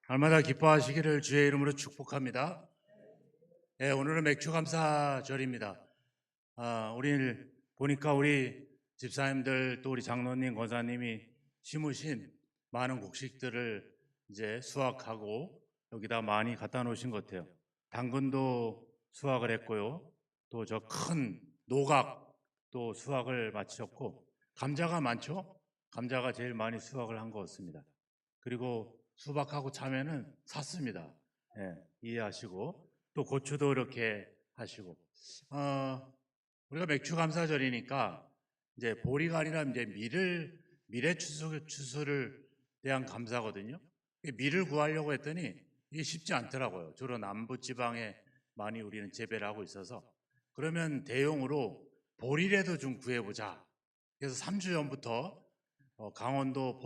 날마다 기뻐하시기를 주의 이름으로 축복합니다. 네, 오늘은 맥주감사절입니다. 우리 보니까 우리 집사님들 또 우리 장로님, 권사님이 심으신 많은 곡식들을 이제 수확하고 여기다 많이 갖다 놓으신 것 같아요. 당근도 수확을 했고요. 또 저 큰 노각 또 수확을 마치셨고, 감자가 많죠? 감자가 제일 많이 수확을 한 것 같습니다. 그리고 수박하고 참외는 샀습니다. 예, 이해하시고 또 고추도 이렇게 하시고 우리가 맥주 감사절이니까 이제 보리가 아니라 이제 미래 추수를 대한 감사거든요. 밀을 구하려고 했더니 이게 쉽지 않더라고요. 주로 남부 지방에 많이 우리는 재배를 하고 있어서 그러면 대용으로 보리라도 좀 구해보자. 그래서 3주 전부터 강원도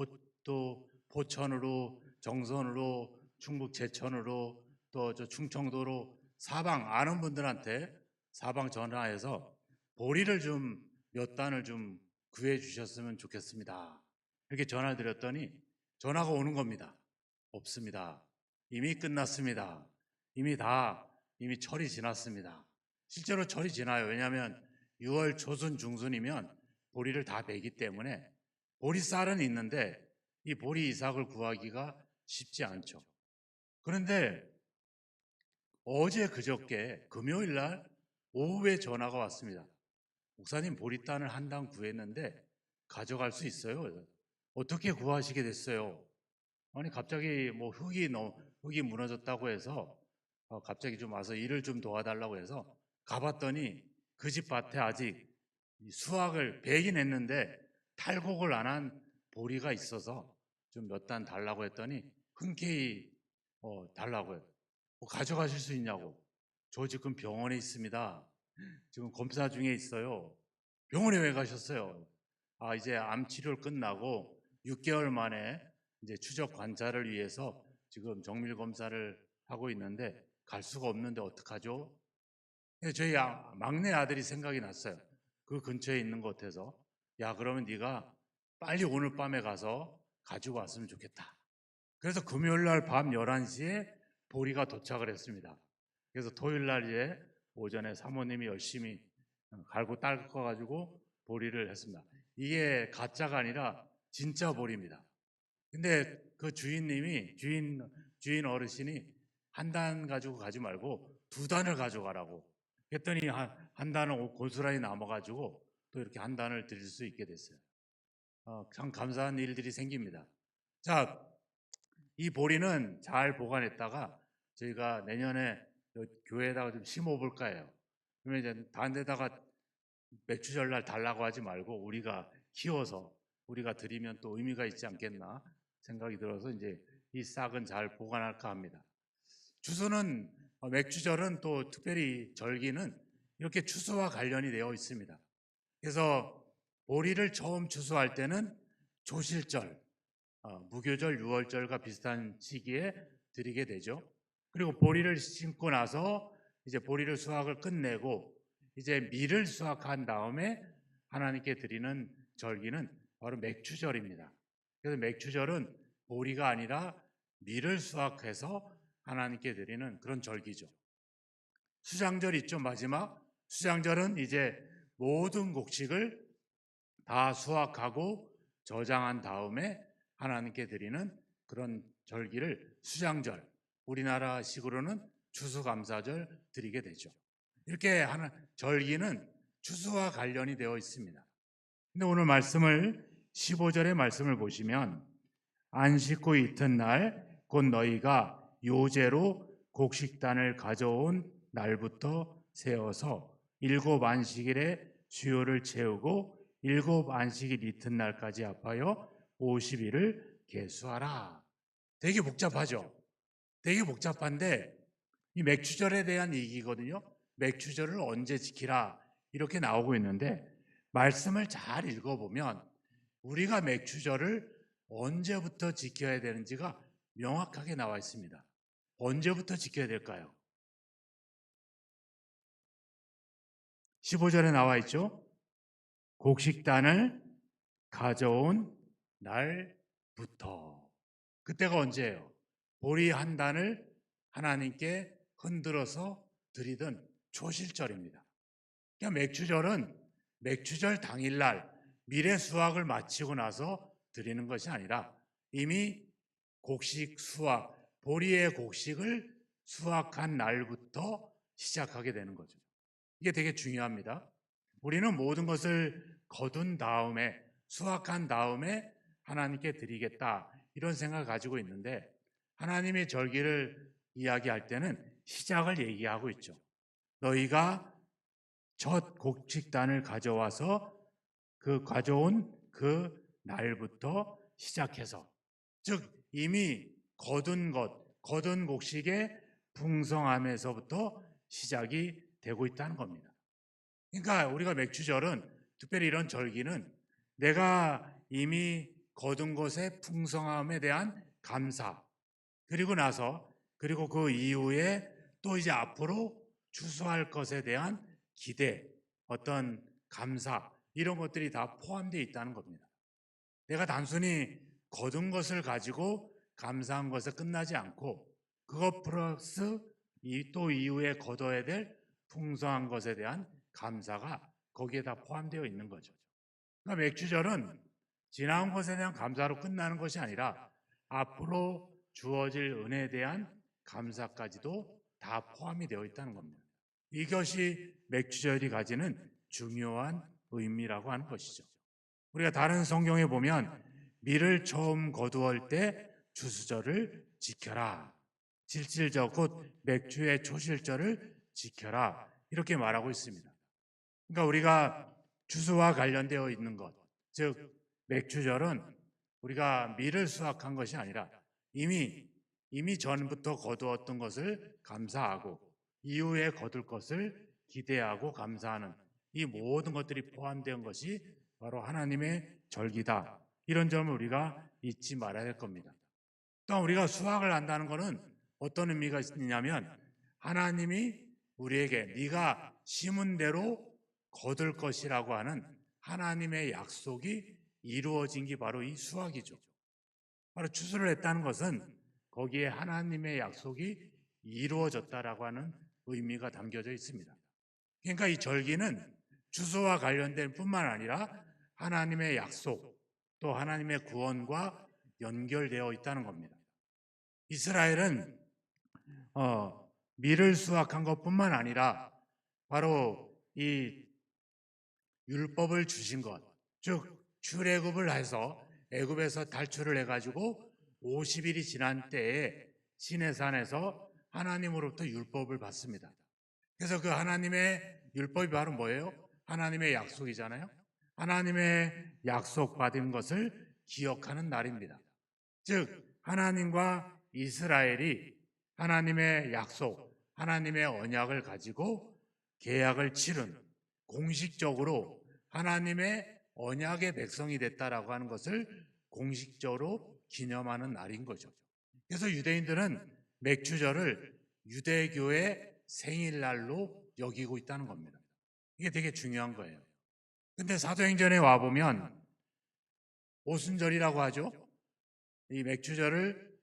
또 포천으로 정선으로 충북 제천으로 또 저 충청도로 사방 아는 분들한테 사방 전화해서 보리를 좀 몇 단을 좀 구해 주셨으면 좋겠습니다. 이렇게 전화를 드렸더니 전화가 오는 겁니다. 없습니다. 이미 끝났습니다. 이미 철이 지났습니다. 실제로 철이 지나요. 왜냐하면 6월 초순 중순이면 보리를 다 베기 때문에 보리쌀은 있는데 이 보리 이삭을 구하기가 쉽지 않죠. 그런데 어제 그저께 금요일 날 오후에 전화가 왔습니다. 목사님 보리단을 한 당 구했는데 가져갈 수 있어요? 어떻게 구하시게 됐어요? 아니 갑자기 뭐 흙이 무너졌다고 해서 갑자기 좀 와서 일을 좀 도와달라고 해서 가봤더니 그 집 밭에 아직 수확을 베긴 했는데 탈곡을 안 한 보리가 있어서 좀 몇 단 달라고 했더니 흔쾌히 달라고요. 뭐 가져가실 수 있냐고. 저 지금 병원에 있습니다. 지금 검사 중에 있어요. 병원에 왜 가셨어요? 이제 암 치료를 끝나고 6개월 만에 이제 추적 관찰을 위해서 지금 정밀 검사를 하고 있는데 갈 수가 없는데 어떡하죠? 저희 막내 아들이 생각이 났어요. 그 근처에 있는 것 같아서 야 그러면 네가 빨리 오늘 밤에 가서 가지고 왔으면 좋겠다. 그래서 금요일 날 밤 11시에 보리가 도착을 했습니다. 그래서 토요일 날 이제 오전에 사모님이 열심히 갈고 닦아가지고 보리를 했습니다. 이게 가짜가 아니라 진짜 보리입니다. 근데 그 주인 어르신이 한 단 가지고 가지 말고 두 단을 가져가라고 했더니 한 단은 고스란히 남아가지고 또 이렇게 한 단을 드릴 수 있게 됐어요. 참 감사한 일들이 생깁니다. 자, 이 보리는 잘 보관했다가 저희가 내년에 교회에다가 좀 심어볼까 해요. 그러면 이제 다른 데다가 맥주절날 달라고 하지 말고 우리가 키워서 우리가 드리면 또 의미가 있지 않겠나 생각이 들어서 이제 이 싹은 잘 보관할까 합니다. 추수는 맥주절은 또 특별히 절기는 이렇게 추수와 관련이 되어 있습니다. 그래서 보리를 처음 추수할 때는 조실절, 무교절, 유월절과 비슷한 시기에 드리게 되죠. 그리고 보리를 심고 나서 이제 보리를 수확을 끝내고 이제 밀을 수확한 다음에 하나님께 드리는 절기는 바로 맥주절입니다. 그래서 맥주절은 보리가 아니라 밀을 수확해서 하나님께 드리는 그런 절기죠. 수장절 있죠, 마지막. 수장절은 이제 모든 곡식을 다 수확하고 저장한 다음에 하나님께 드리는 그런 절기를 수장절, 우리나라식으로는 추수감사절 드리게 되죠. 이렇게 하는 절기는 추수와 관련이 되어 있습니다. 근데 오늘 말씀을 15절의 말씀을 보시면 안식 후 이튿날 곧 너희가 요제로 곡식단을 가져온 날부터 세어서 7안식일에 수요를 채우고 7안식일 이튿날까지 합하여 50일을 계수하라. 되게 복잡하죠. 되게 복잡한데 이 맥주절에 대한 얘기거든요. 맥주절을 언제 지키라 이렇게 나오고 있는데 말씀을 잘 읽어보면 우리가 맥주절을 언제부터 지켜야 되는지가 명확하게 나와 있습니다. 언제부터 지켜야 될까요? 15절에 나와 있죠. 곡식단을 가져온 날부터. 그때가 언제예요? 보리 한 단을 하나님께 흔들어서 드리던 초실절입니다. 그러니까 맥주절은 맥주절 당일날 밀의 수확을 마치고 나서 드리는 것이 아니라 이미 곡식 수확, 보리의 곡식을 수확한 날부터 시작하게 되는 거죠. 이게 되게 중요합니다. 우리는 모든 것을 거둔 다음에, 수확한 다음에 하나님께 드리겠다, 이런 생각을 가지고 있는데, 하나님의 절기를 이야기할 때는 시작을 얘기하고 있죠. 너희가 첫 곡식단을 가져와서 가져온 그 날부터 시작해서, 즉 이미 거둔 곡식의 풍성함에서부터 시작이 되고 있다는 겁니다. 그러니까 우리가 맥주절은, 특별히 이런 절기는 내가 이미 거둔 것의 풍성함에 대한 감사, 그리고 그 이후에 또 이제 앞으로 추수할 것에 대한 기대, 어떤 감사, 이런 것들이 다 포함되어 있다는 겁니다. 내가 단순히 거둔 것을 가지고 감사한 것에 끝나지 않고 그것 플러스 또 이후에 거둬야 될 풍성한 것에 대한 감사가 거기에 다 포함되어 있는 거죠. 그러니까 맥주절은 지나온 것에 대한 감사로 끝나는 것이 아니라 앞으로 주어질 은혜에 대한 감사까지도 다 포함이 되어 있다는 겁니다. 이것이 맥주절이 가지는 중요한 의미라고 하는 것이죠. 우리가 다른 성경에 보면 밀을 처음 거두을 때 추수절을 지켜라, 질질절 곧 맥주의 초실절을 지켜라, 이렇게 말하고 있습니다. 그러니까 우리가 추수와 관련되어 있는 것, 즉 맥주절은 우리가 밀을 수확한 것이 아니라 이미 전부터 거두었던 것을 감사하고 이후에 거둘 것을 기대하고 감사하는 이 모든 것들이 포함된 것이 바로 하나님의 절기다, 이런 점을 우리가 잊지 말아야 될 겁니다. 또 우리가 수확을 한다는 것은 어떤 의미가 있냐면 하나님이 우리에게 네가 심은 대로 거둘 것이라고 하는 하나님의 약속이 이루어진 게 바로 이 수확이죠. 바로 추수를 했다는 것은 거기에 하나님의 약속이 이루어졌다라고 하는 의미가 담겨져 있습니다. 그러니까 이 절기는 추수와 관련된 뿐만 아니라 하나님의 약속, 또 하나님의 구원과 연결되어 있다는 겁니다. 이스라엘은 밀을 수확한 것뿐만 아니라 바로 이 율법을 주신 것, 즉 출애굽을 해서 애굽에서 탈출을 해가지고 50일이 지난 때에 시내산에서 하나님으로부터 율법을 받습니다. 그래서 그 하나님의 율법이 바로 뭐예요? 하나님의 약속이잖아요. 하나님의 약속받은 것을 기억하는 날입니다. 즉 하나님과 이스라엘이 하나님의 약속, 하나님의 언약을 가지고 계약을 치른, 공식적으로 하나님의 언약의 백성이 됐다라고 하는 것을 공식적으로 기념하는 날인 거죠. 그래서 유대인들은 맥주절을 유대교의 생일날로 여기고 있다는 겁니다. 이게 되게 중요한 거예요. 근데 사도행전에 와보면 오순절이라고 하죠. 이 맥주절을,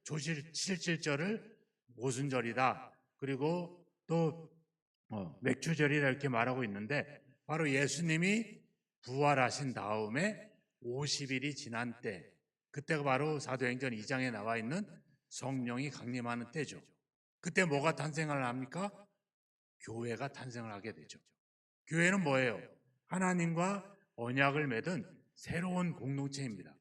실질절을 오순절이다, 그리고 또 맥주절이라 이렇게 말하고 있는데, 바로 예수님이 부활하신 다음에 50일이 지난 때, 그때가 바로 사도행전 2장에 나와 있는 성령이 강림하는 때죠. 그때 뭐가 탄생을 합니까? 교회가 탄생을 하게 되죠. 교회는 뭐예요? 하나님과 언약을 맺은 새로운 공동체입니다.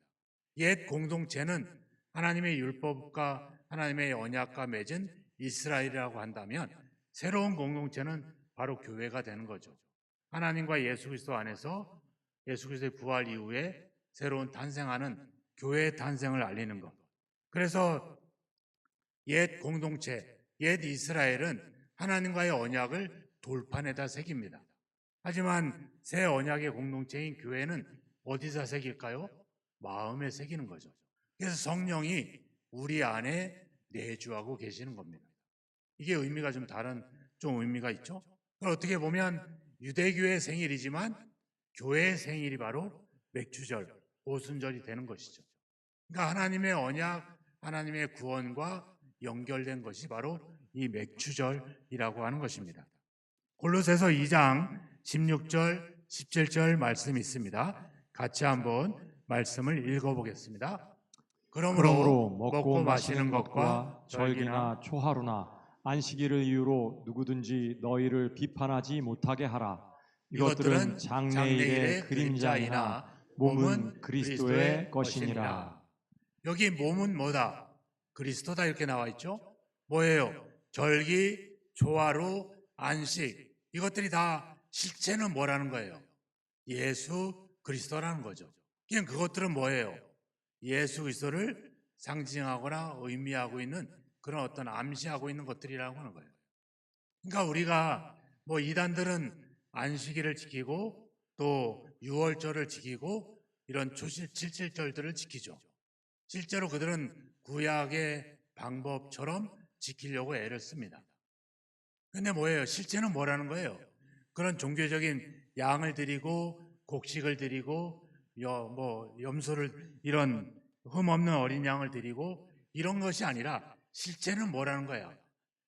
옛 공동체는 하나님의 율법과 하나님의 언약과 맺은 이스라엘이라고 한다면, 새로운 공동체는 바로 교회가 되는 거죠. 하나님과 예수 그리스도 안에서 예수 그리스도의 부활 이후에 새로운 탄생하는 교회의 탄생을 알리는 것. 그래서 옛 공동체, 옛 이스라엘은 하나님과의 언약을 돌판에다 새깁니다. 하지만 새 언약의 공동체인 교회는 어디서 새길까요? 마음에 새기는 거죠. 그래서 성령이 우리 안에 내주하고 계시는 겁니다. 이게 의미가 좀 다른 의미가 있죠. 어떻게 보면 유대교의 생일이지만 교회의 생일이 바로 맥주절, 오순절이 되는 것이죠. 그러니까 하나님의 언약, 하나님의 구원과 연결된 것이 바로 이 맥추절이라고 하는 것입니다. 골로새서 2장 16절, 17절 말씀이 있습니다. 같이 한번 말씀을 읽어보겠습니다. 그러므로 먹고 마시는 것과 절기나 초하루나 안식일을 이유로 누구든지 너희를 비판하지 못하게 하라. 이것들은 장래일의 그림자이나 몸은 그리스도의 것이니라. 여기 몸은 뭐다? 그리스도다 이렇게 나와 있죠. 뭐예요? 절기, 초하루, 안식 이것들이 다 실체는 뭐라는 거예요? 예수 그리스도라는 거죠. 그냥 그것들은 뭐예요? 예수 그리스도를 상징하거나 의미하고 있는 그런 어떤 암시하고 있는 것들이라고 하는 거예요. 그러니까 우리가 뭐 이단들은 안식일을 지키고 또 유월절을 지키고 이런 칠칠절들을 지키죠. 실제로 그들은 구약의 방법처럼 지키려고 애를 씁니다. 근데 뭐예요? 실제는 뭐라는 거예요? 그런 종교적인 양을 드리고 곡식을 드리고 염소를 이런 흠없는 어린 양을 드리고 이런 것이 아니라 실제는 뭐라는 거야?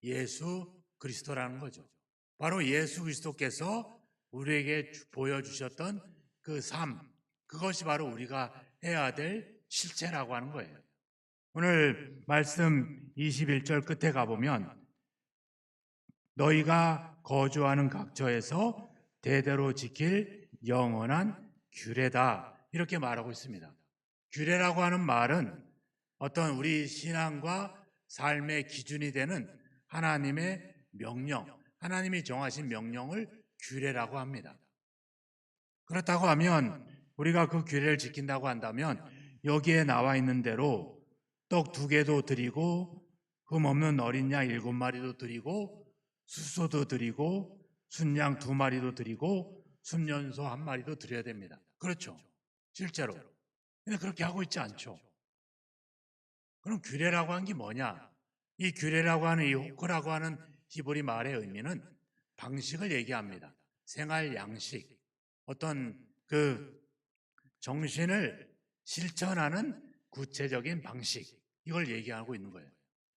예수 그리스도라는 거죠. 바로 예수 그리스도께서 우리에게 보여주셨던 그 삶, 그것이 바로 우리가 해야 될 실체라고 하는 거예요. 오늘 말씀 21절 끝에 가보면 너희가 거주하는 각처에서 대대로 지킬 영원한 규례다 이렇게 말하고 있습니다. 규례라고 하는 말은 어떤 우리 신앙과 삶의 기준이 되는 하나님의 명령, 하나님이 정하신 명령을 규례라고 합니다. 그렇다고 하면 우리가 그 규례를 지킨다고 한다면 여기에 나와 있는 대로 떡 2개도 드리고 흠없는 어린 양 7마리도 드리고 수소도 드리고 순양 2마리도 드리고 순년소 1마리도 드려야 됩니다. 그렇죠. 실제로. 근데 그렇게 하고 있지 않죠. 그럼 규례라고 한 게 뭐냐? 이 규례라고 하는 이 호크라고 하는 히브리 말의 의미는 방식을 얘기합니다. 생활 양식, 어떤 그 정신을 실천하는 구체적인 방식, 이걸 얘기하고 있는 거예요.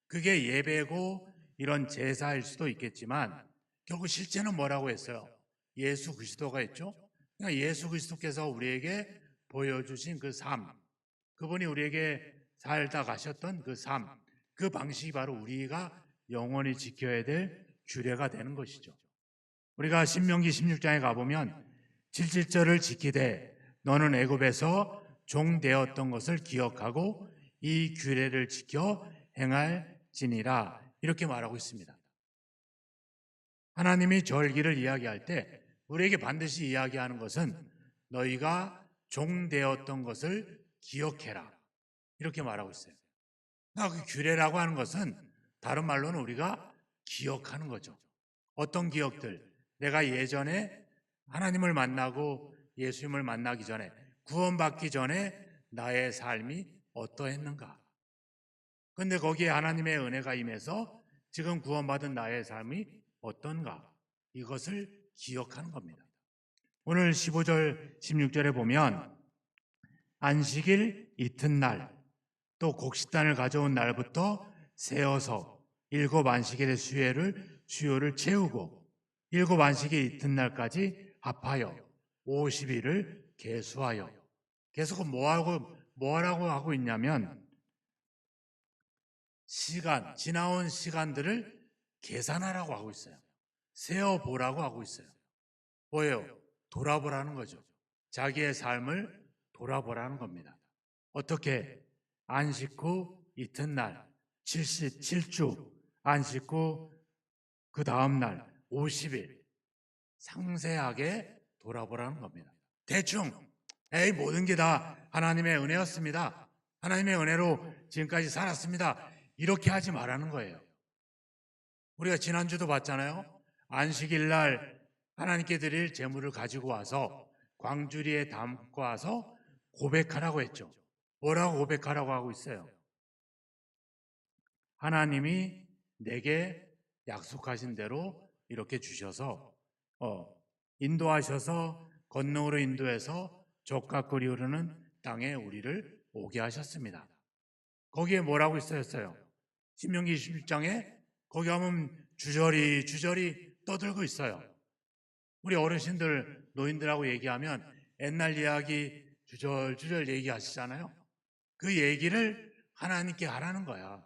그게 예배고 이런 제사일 수도 있겠지만 결국 실제는 뭐라고 했어요? 예수 그리스도가 했죠. 그러니까 예수 그리스도께서 우리에게 보여주신 그 삶, 그분이 우리에게 살다 가셨던 그 삶, 그 방식이 바로 우리가 영원히 지켜야 될 규례가 되는 것이죠. 우리가 신명기 16장에 가보면 7.7절을 지키되 너는 애굽에서 종되었던 것을 기억하고 이 규례를 지켜 행할지니라 이렇게 말하고 있습니다. 하나님이 절기를 이야기할 때 우리에게 반드시 이야기하는 것은 너희가 종되었던 것을 기억해라 이렇게 말하고 있어요. 그러니까 그 규례라고 하는 것은 다른 말로는 우리가 기억하는 거죠. 어떤 기억들? 내가 예전에 하나님을 만나고 예수님을 만나기 전에 구원받기 전에 나의 삶이 어떠했는가? 그런데 거기에 하나님의 은혜가 임해서 지금 구원받은 나의 삶이 어떤가? 이것을 기억하는 겁니다. 오늘 15절, 16절에 보면 안식일 이튿날 또 곡식단을 가져온 날부터 세어서 7 안식일의 수요를 채우고 7 안식일 이튿날까지 합하여 50일을 계수하여 계속 뭐하라고 하고 있냐면 지나온 시간들을 계산하라고 하고 있어요. 세어보라고 하고 있어요. 뭐예요? 돌아보라는 거죠. 자기의 삶을 돌아보라는 겁니다. 어떻게? 안식 후 이튿날 77주 안식 후 그 다음날 50일 상세하게 돌아보라는 겁니다. 대충 모든 게 다 하나님의 은혜였습니다. 하나님의 은혜로 지금까지 살았습니다. 이렇게 하지 말라는 거예요. 우리가 지난주도 봤잖아요. 안식일날 하나님께 드릴 제물을 가지고 와서 광주리에 담고 와서 고백하라고 했죠. 뭐라고 고백하라고 하고 있어요? 하나님이 내게 약속하신 대로 이렇게 주셔서 인도하셔서 권능으로 인도해서 젖과 꿀이 흐르는 땅에 우리를 오게 하셨습니다. 거기에 뭐라고 있었어요? 신명기 21장에 거기 가면 주저리 떠들고 있어요. 우리 어르신들, 노인들하고 얘기하면 옛날 이야기 주절주절 얘기하시잖아요. 그 얘기를 하나님께 하라는 거야.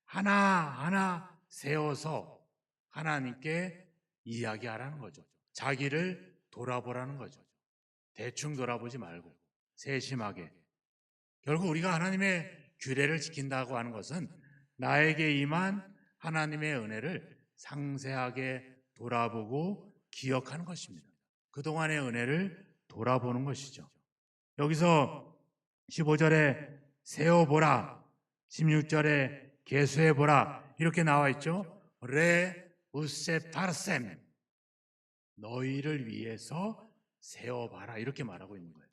하나하나 세워서 하나님께 이야기하라는 거죠. 자기를 돌아보라는 거죠. 대충 돌아보지 말고 세심하게. 결국 우리가 하나님의 규례를 지킨다고 하는 것은 나에게 임한 하나님의 은혜를 상세하게 돌아보고 기억하는 것입니다. 그동안의 은혜를 돌아보는 것이죠. 여기서 15절에 세어보라, 16절에 계수해보라 이렇게 나와 있죠. 레 우세 파르셈, 너희를 위해서 세어봐라 이렇게 말하고 있는 거예요.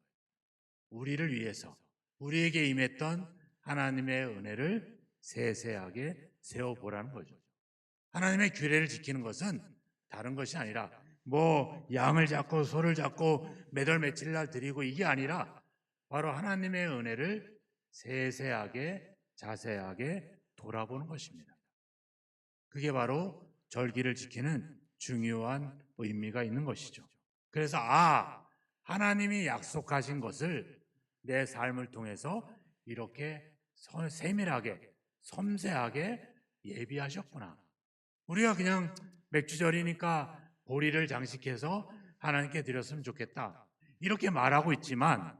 우리를 위해서, 우리에게 임했던 하나님의 은혜를 세세하게 세어보라는 거죠. 하나님의 규례를 지키는 것은 다른 것이 아니라 뭐 양을 잡고 소를 잡고 몇 월 며칠 날 드리고 이게 아니라 바로 하나님의 은혜를 세세하게 자세하게 돌아보는 것입니다. 그게 바로 절기를 지키는 중요한 의미가 있는 것이죠. 그래서 하나님이 약속하신 것을 내 삶을 통해서 이렇게 세밀하게 섬세하게 예비하셨구나. 우리가 그냥 맥주절이니까 보리를 장식해서 하나님께 드렸으면 좋겠다 이렇게 말하고 있지만,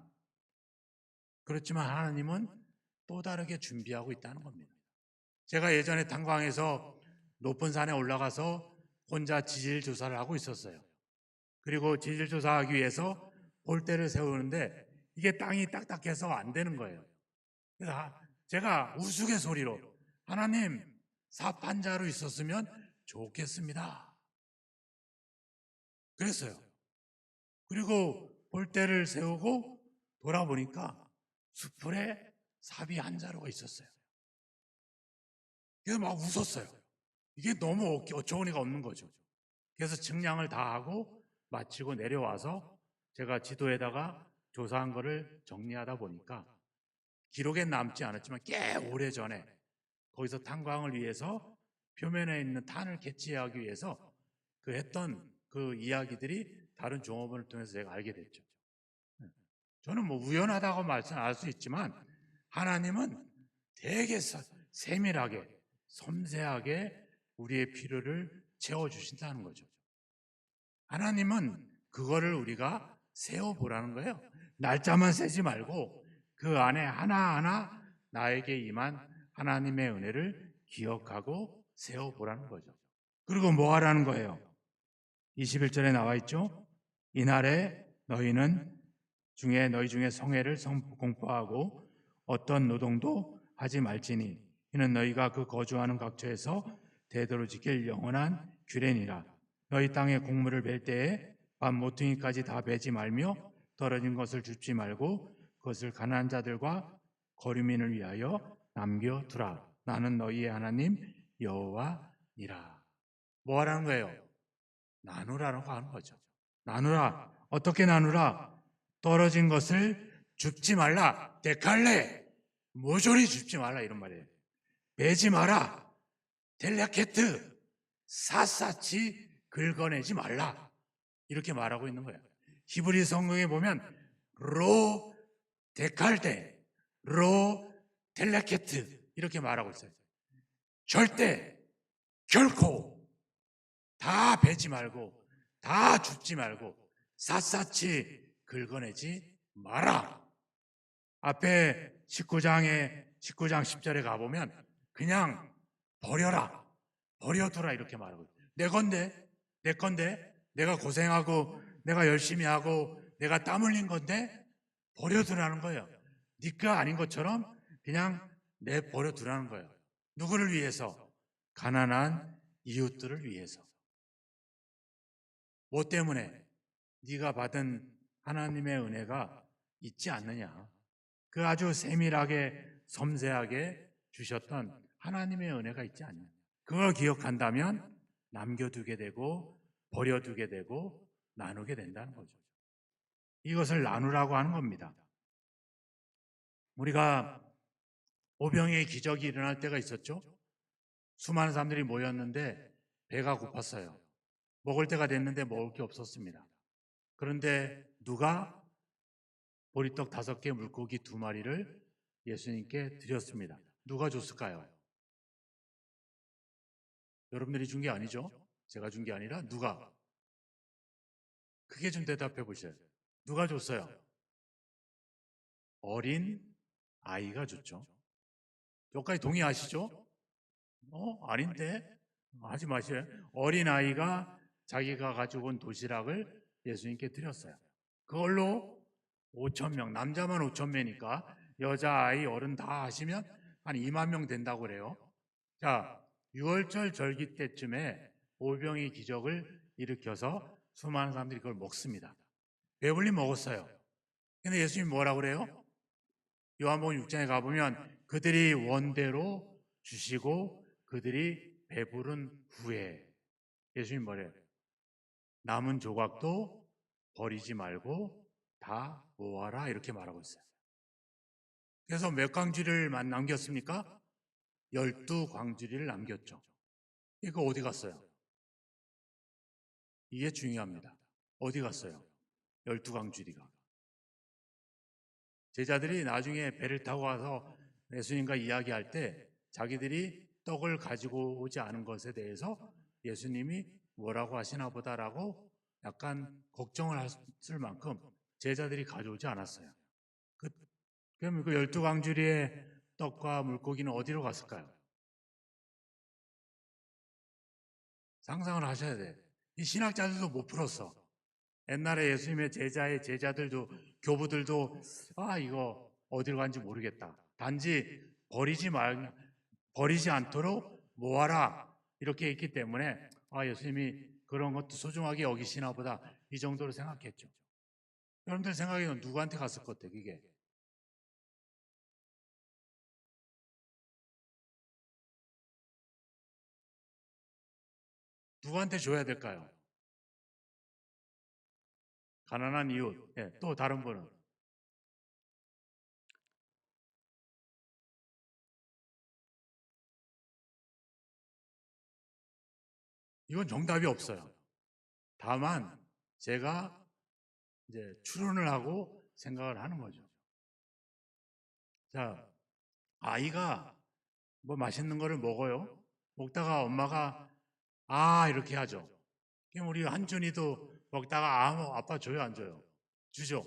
그렇지만 하나님은 또 다르게 준비하고 있다는 겁니다. 제가 예전에 탄광에서 높은 산에 올라가서 혼자 지질 조사를 하고 있었어요. 그리고 지질 조사하기 위해서 볼대를 세우는데 이게 땅이 딱딱해서 안 되는 거예요. 그래서 제가 우스갯소리로 하나님 삽 한 자루 있었으면 좋겠습니다 그랬어요. 그리고 볼대를 세우고 돌아보니까 수풀에 삽이 한 자루가 있었어요. 그래서 막 웃었어요. 이게 너무 어처구니가 없는 거죠. 그래서 측량을 다 하고 마치고 내려와서 제가 지도에다가 조사한 거를 정리하다 보니까 기록엔 남지 않았지만 꽤 오래전에 거기서 탄광을 위해서 표면에 있는 탄을 캐치하기 위해서 했던 그 이야기들이 다른 종업원을 통해서 제가 알게 됐죠. 저는 뭐 우연하다고 말씀할 수 있지만 하나님은 되게 세밀하게 섬세하게 우리의 필요를 채워주신다는 거죠. 하나님은 그거를 우리가 세워보라는 거예요. 날짜만 세지 말고 그 안에 하나하나 나에게 임한 하나님의 은혜를 기억하고 세워보라는 거죠. 그리고 뭐 하라는 거예요? 21절에 나와 있죠. 이날에 너희는 너희 중에 성회를 공포하고 어떤 노동도 하지 말지니 이는 너희가 그 거주하는 각처에서 대대로 지킬 영원한 규례니라. 너희 땅에 곡물을 벨 때에 밤 모퉁이까지 다 베지 말며 떨어진 것을 줍지 말고 그것을 가난한 자들과 거류민을 위하여 남겨두라. 나는 너희의 하나님 여호와니라. 뭐 하라는 거예요? 나누라고 하는 거죠. 나누라. 어떻게 나누라? 떨어진 것을 줍지 말라. 데칼레. 모조리 줍지 말라 이런 말이에요. 베지 마라. 델라케트. 샅샅이 긁어내지 말라. 이렇게 말하고 있는 거예요. 히브리 성경에 보면 로 데칼데, 로 델라케트 이렇게 말하고 있어요. 절대, 결코 다 베지 말고 다 줍지 말고 샅샅이 긁어내지 마라. 앞에 19장 10절에 가보면 그냥 버려라, 버려두라 이렇게 말하고 있어요. 내 건데 내가 고생하고 내가 열심히 하고 내가 땀 흘린 건데 버려두라는 거예요. 네가 아닌 것처럼 그냥 버려두라는 거예요. 누구를 위해서? 가난한 이웃들을 위해서. 뭐 때문에? 네가 받은 하나님의 은혜가 있지 않느냐. 그 아주 세밀하게 섬세하게 주셨던 하나님의 은혜가 있지 않느냐. 그걸 기억한다면 남겨두게 되고 버려두게 되고 나누게 된다는 거죠. 이것을 나누라고 하는 겁니다. 우리가 오병이의 기적이 일어날 때가 있었죠. 수많은 사람들이 모였는데 배가 고팠어요. 먹을 때가 됐는데 먹을 게 없었습니다. 그런데 누가 보리떡 5개, 물고기 2마리를 예수님께 드렸습니다. 누가 줬을까요? 여러분들이 준 게 아니죠? 제가 준 게 아니라 누가? 크게 좀 대답해 보셔요. 누가 줬어요? 어린 아이가 줬죠. 여기까지 동의하시죠? 아닌데? 하지 마세요. 어린 아이가 자기가 가지고 온 도시락을 예수님께 드렸어요. 그걸로 5,000명, 남자만 5,000명이니까 여자, 아이, 어른 다 하시면 한 2만 명 된다고 그래요. 자, 6월절 절기 때쯤에 오병이 기적을 일으켜서 수많은 사람들이 그걸 먹습니다. 배불리 먹었어요. 근데 예수님이 뭐라고 그래요? 요한복음 6장에 가보면 그들이 원대로 주시고 그들이 배부른 후에 예수님이 뭐래요? 남은 조각도 버리지 말고 다 모아라 이렇게 말하고 있어요. 그래서 몇 광주리를 남겼습니까? 12광주리를 남겼죠. 이거 어디 갔어요? 이게 중요합니다. 어디 갔어요? 12광주리가. 제자들이 나중에 배를 타고 와서 예수님과 이야기할 때 자기들이 떡을 가지고 오지 않은 것에 대해서 예수님이 뭐라고 하시나 보다라고 약간 걱정을 했을 만큼 제자들이 가져오지 않았어요. 그럼 그 12광주리의 떡과 물고기는 어디로 갔을까요? 상상을 하셔야 돼. 이 신학자들도 못 풀었어. 옛날에 예수님의 제자들도 교부들도 이거 어디로 간지 모르겠다. 단지 버리지 않도록 모아라 이렇게 했기 때문에 예수님이 그런 것도 소중하게 여기시나 보다 이 정도로 생각했죠. 여러분들 생각에는 누구한테 갔을 것 같아요? 이게 누구한테 줘야 될까요? 가난한 이웃. 또 다른 분은 이건 정답이 없어요. 다만 제가 이제 추론을 하고 생각을 하는 거죠. 자, 아이가 뭐 맛있는 거를 먹어요. 먹다가 엄마가 이렇게 하죠. 그럼 우리 한준이도 먹다가 아빠 줘요, 안 줘요? 주죠.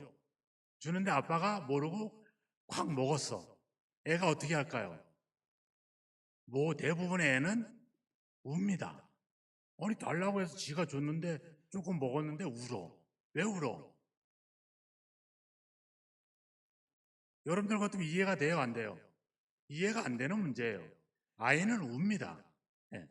주는데 아빠가 모르고 콱 먹었어. 애가 어떻게 할까요? 뭐 대부분의 애는 웁니다. 아니 달라고 해서 지가 줬는데 조금 먹었는데 울어. 왜 울어? 여러분들 같으면 이해가 돼요, 안 돼요? 이해가 안 되는 문제예요. 아이는 웁니다. 예.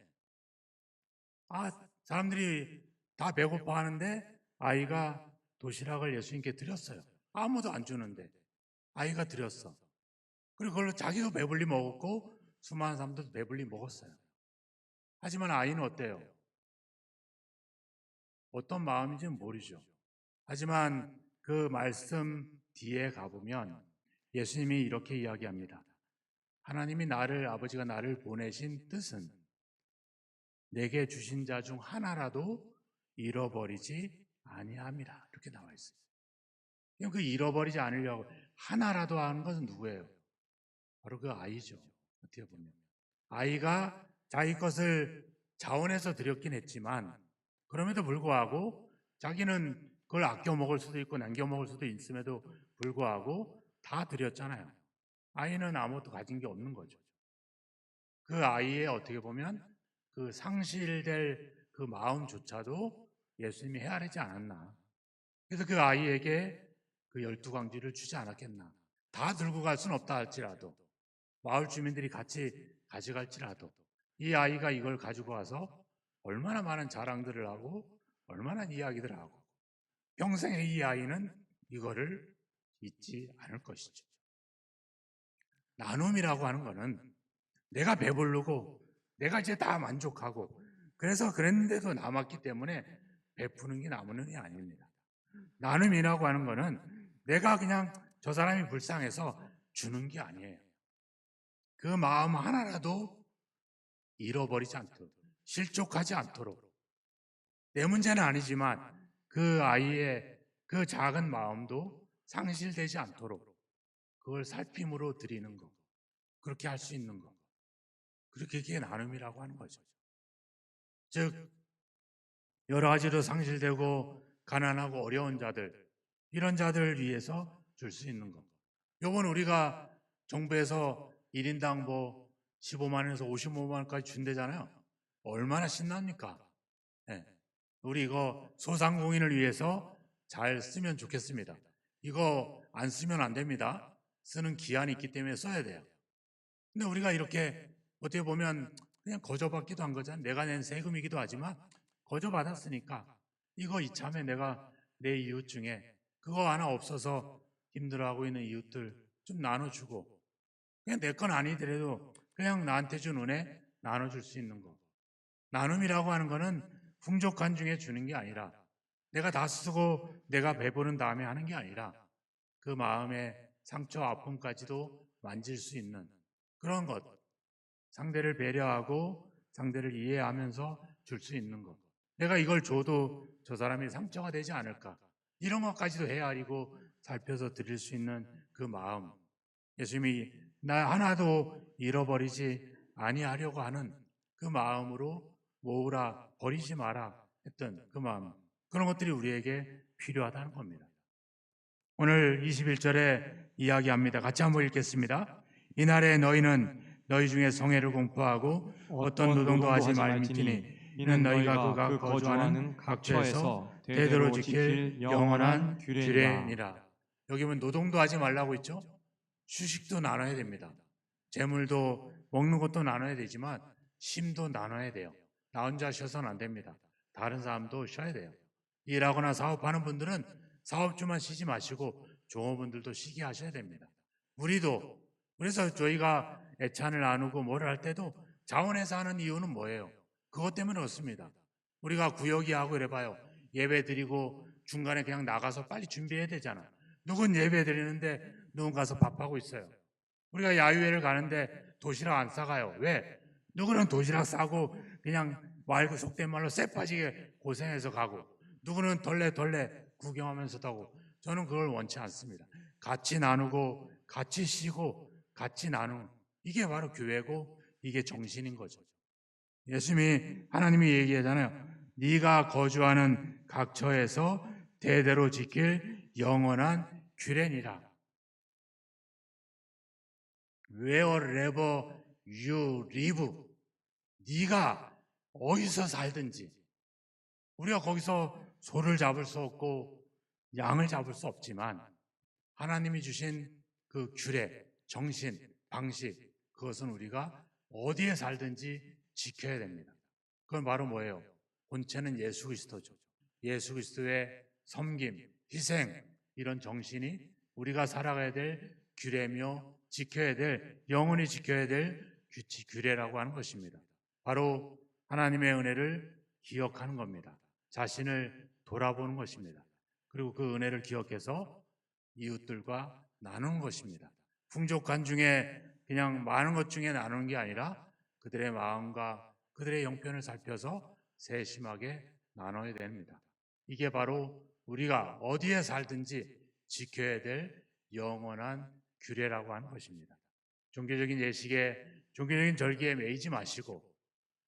사람들이 다 배고파 하는데 아이가 도시락을 예수님께 드렸어요. 아무도 안 주는데 아이가 드렸어. 그리고 그걸로 자기도 배불리 먹었고 수많은 사람들도 배불리 먹었어요. 하지만 아이는 어때요? 어떤 마음인지는 모르죠. 하지만 그 말씀 뒤에 가보면 예수님이 이렇게 이야기합니다. 하나님이 아버지가 나를 보내신 뜻은 내게 주신 자 중 하나라도 잃어버리지 아니함이라. 이렇게 나와 있어요. 그 잃어버리지 않으려고 하나라도 하는 것은 누구예요? 바로 그 아이죠. 어떻게 보면 아이가 자기 것을 자원해서 드렸긴 했지만 그럼에도 불구하고 자기는 그걸 아껴 먹을 수도 있고 남겨 먹을 수도 있음에도 불구하고 다 드렸잖아요. 아이는 아무것도 가진 게 없는 거죠. 그 아이의 어떻게 보면 그 상실될 그 마음조차도 예수님이 헤아리지 않았나. 그래서 그 아이에게 그 12광지를 주지 않았겠나. 다 들고 갈 수는 없다 할지라도 마을 주민들이 같이 가져갈지라도 이 아이가 이걸 가지고 와서 얼마나 많은 자랑들을 하고 얼마나 이야기들을 하고 평생에 이 아이는 이거를 잊지 않을 것이죠. 나눔이라고 하는 거는 내가 배부르고 내가 이제 다 만족하고 그래서 그랬는데도 남았기 때문에 베푸는 게 남는 게 아닙니다. 나눔이라고 하는 거는 내가 그냥 저 사람이 불쌍해서 주는 게 아니에요. 그 마음 하나라도 잃어버리지 않도록, 실족하지 않도록, 내 문제는 아니지만 그 아이의 그 작은 마음도 상실되지 않도록 그걸 살핌으로 드리는 것, 그렇게 할 수 있는 것, 그렇게 그게 나눔이라고 하는 거죠. 즉 여러 가지로 상실되고 가난하고 어려운 자들, 이런 자들을 위해서 줄 수 있는 것. 요번 우리가 정부에서 1인당 뭐 15만 원에서 55만 원까지 준대잖아요. 얼마나 신납니까? 네. 우리 이거 소상공인을 위해서 잘 쓰면 좋겠습니다. 이거 안 쓰면 안 됩니다. 쓰는 기한이 있기 때문에 써야 돼요. 근데 우리가 이렇게 어떻게 보면 그냥 거저받기도 한 거잖아요. 내가 낸 세금이기도 하지만 거저받았으니까 이거 이참에 내가 내 이웃 중에 그거 하나 없어서 힘들어하고 있는 이웃들 좀 나눠주고, 그냥 내 건 아니더라도 그냥 나한테 준 은혜 나눠줄 수 있는 거. 나눔이라고 하는 거는 풍족한 중에 주는 게 아니라, 내가 다 쓰고 내가 배부른 다음에 하는 게 아니라 그 마음의 상처 아픔까지도 만질 수 있는 그런 것, 상대를 배려하고 상대를 이해하면서 줄 수 있는 것. 내가 이걸 줘도 저 사람이 상처가 되지 않을까, 이런 것까지도 헤아리고 살펴서 드릴 수 있는 그 마음. 예수님이 나 하나도 잃어버리지 아니하려고 하는 그 마음으로 모으라, 버리지 마라 했던 그 마음, 그런 것들이 우리에게 필요하다는 겁니다. 오늘 21절에 이야기합니다. 같이 한번 읽겠습니다. 이날에 너희는 너희 중에 성회를 공포하고 어떤 노동도 하지 말미티니 이는 너희가 그가 거주하는 각처에서 대대로 지킬 영원한 규례니라. 여기 보면 노동도 하지 말라고 있죠. 휴식도 나눠야 됩니다. 재물도, 먹는 것도 나눠야 되지만 쉼도 나눠야 돼요. 나 혼자 쉬어서는 안 됩니다. 다른 사람도 쉬어야 돼요. 일하거나 사업하는 분들은 사업주만 쉬지 마시고 종업원들도 쉬게 하셔야 됩니다. 우리도, 그래서 저희가 애찬을 나누고 뭐를 할 때도 자원해서 하는 이유는 뭐예요? 그것 때문에 없습니다. 우리가 구역이하고 이래봐요. 예배 드리고 중간에 그냥 나가서 빨리 준비해야 되잖아. 누군 예배 드리는데 누군 가서 밥하고 있어요. 우리가 야유회를 가는데 도시락 안 싸가요. 왜? 누구는 도시락 싸고 그냥 말고 속된 말로 쎄 빠지게 고생해서 가고, 누구는 덜레 구경하면서 타고. 저는 그걸 원치 않습니다. 같이 나누고 같이 쉬고 같이 나누는, 이게 바로 교회고 이게 정신인 거죠. 예수님이, 하나님이 얘기하잖아요. 네가 거주하는 각처에서 대대로 지킬 영원한 규례니라. Wherever you live, 네가 어디서 살든지, 우리가 거기서 소를 잡을 수 없고 양을 잡을 수 없지만 하나님이 주신 그 규례, 정신, 방식, 그것은 우리가 어디에 살든지 지켜야 됩니다. 그건 바로 뭐예요? 본체는 예수 그리스도죠. 예수 그리스도의 섬김, 희생, 이런 정신이 우리가 살아가야 될 규례며 지켜야 될, 영원히 지켜야 될 규칙, 규례라고 하는 것입니다. 바로 하나님의 은혜를 기억하는 겁니다. 자신을 돌아보는 것입니다. 그리고 그 은혜를 기억해서 이웃들과 나누는 것입니다. 풍족한 중에 그냥 많은 것 중에 나누는 게 아니라 그들의 마음과 그들의 형편을 살펴서 세심하게 나눠야 됩니다. 이게 바로 우리가 어디에 살든지 지켜야 될 영원한 규례라고 하는 것입니다. 종교적인 예식에, 종교적인 절기에 매이지 마시고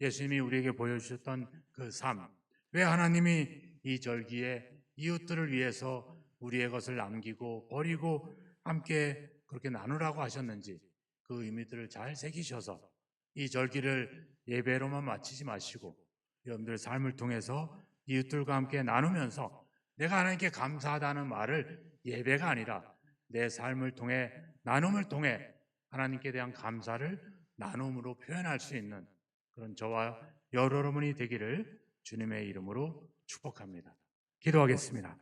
예수님이 우리에게 보여주셨던 그 삶, 왜 하나님이 이 절기에 이웃들을 위해서 우리의 것을 남기고 버리고 함께 그렇게 나누라고 하셨는지 그 의미들을 잘 새기셔서 이 절기를 예배로만 마치지 마시고 여러분들의 삶을 통해서 이웃들과 함께 나누면서 내가 하나님께 감사하다는 말을 예배가 아니라 내 삶을 통해, 나눔을 통해 하나님께 대한 감사를 나눔으로 표현할 수 있는 그런 저와 여러분이 되기를 주님의 이름으로 축복합니다. 기도하겠습니다.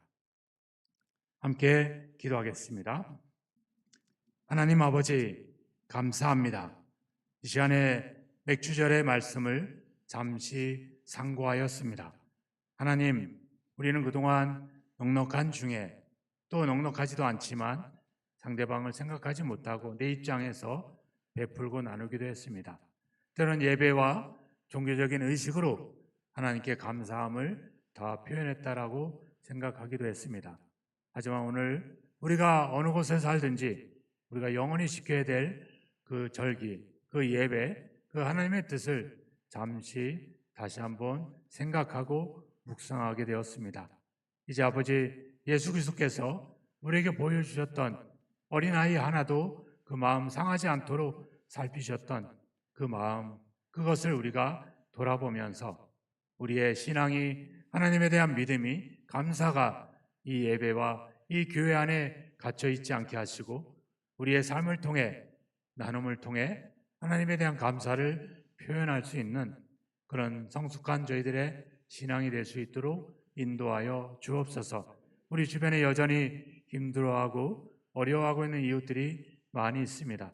함께 기도하겠습니다. 하나님 아버지, 감사합니다. 이 시간에 맥주절의 말씀을 잠시 상고하였습니다. 하나님, 우리는 그동안 넉넉한 중에 또 넉넉하지도 않지만 상대방을 생각하지 못하고 내 입장에서 베풀고 나누기도 했습니다. 때로는 예배와 종교적인 의식으로 하나님께 감사함을 더 표현했다라고 생각하기도 했습니다. 하지만 오늘 우리가 어느 곳에 살든지 우리가 영원히 지켜야 될 그 절기, 그 예배, 그 하나님의 뜻을 잠시 다시 한번 생각하고 묵상하게 되었습니다. 이제 아버지 예수 그리스도께서 우리에게 보여주셨던 어린아이 하나도 그 마음 상하지 않도록 살피셨던 그 마음, 그것을 우리가 돌아보면서 우리의 신앙이, 하나님에 대한 믿음이, 감사가 이 예배와 이 교회 안에 갇혀 있지 않게 하시고 우리의 삶을 통해, 나눔을 통해 하나님에 대한 감사를 표현할 수 있는 그런 성숙한 저희들의 신앙이 될 수 있도록 인도하여 주옵소서. 우리 주변에 여전히 힘들어하고 어려워하고 있는 이웃들이 많이 있습니다.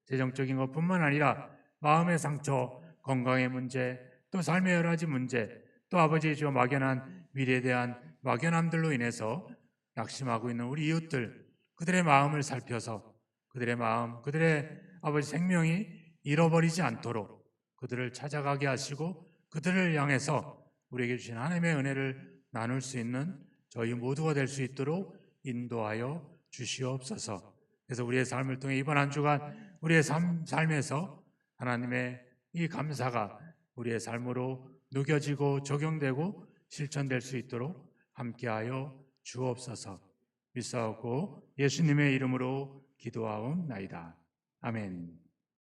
재정적인 것뿐만 아니라 마음의 상처, 건강의 문제, 또 삶의 여러 가지 문제, 또 아버지 주어 막연한 미래에 대한 막연함들로 인해서 낙심하고 있는 우리 이웃들, 그들의 마음을 살펴서 그들의 마음, 그들의 아버지 생명이 잃어버리지 않도록 그들을 찾아가게 하시고 그들을 향해서 우리에게 주신 하나님의 은혜를 나눌 수 있는 저희 모두가 될 수 있도록 인도하여 주시옵소서. 그래서 우리의 삶을 통해 이번 한 주간 우리의 삶에서 하나님의 이 감사가 우리의 삶으로 녹여지고 적용되고 실천될 수 있도록 함께하여 주옵소서. 믿사옵고 예수님의 이름으로 기도하옵나이다. 아멘.